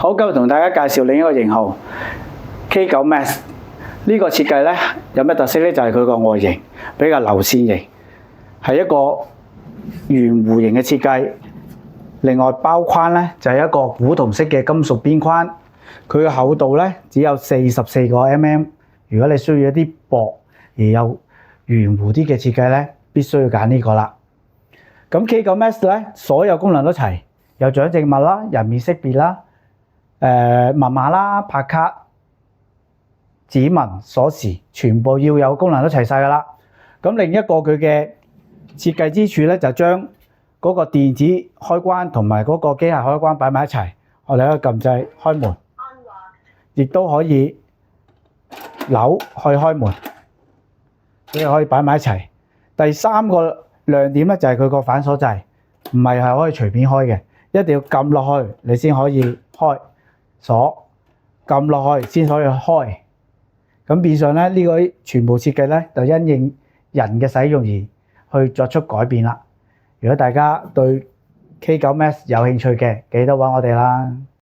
好，今日同大家介紹另一個型號 K9 Max。呢個設計咧有咩特色咧？就係佢個外形比較流線型，係一個圓弧形嘅設計。另外包框咧就係一個古銅色嘅金屬邊框，佢嘅厚度咧只有44個 mm。如果你需要一啲薄而又圓弧啲嘅設計咧，必須要揀呢個啦。咁 K9 Max 咧所有功能都齊，有長證物啦、人面識別啦、密碼啦、拍卡、指紋、鎖匙，全部要有功能都齊晒噶啦。咁另一個佢嘅設計之處咧，就將嗰個電子開關同埋嗰個機械開關擺埋一齊，我哋可以撳掣開門，亦都可以扭去開門，你可以擺埋一齊。第三個亮點咧就係佢個反鎖掣，唔係可以隨便開嘅，一定要撳落去你先可以開鎖，撳落去先可以開。咁變相咧呢個全部設計咧就因應人嘅使用而去作出改變啦。如果大家對 K9 Max 有興趣嘅，記得揾我哋啦。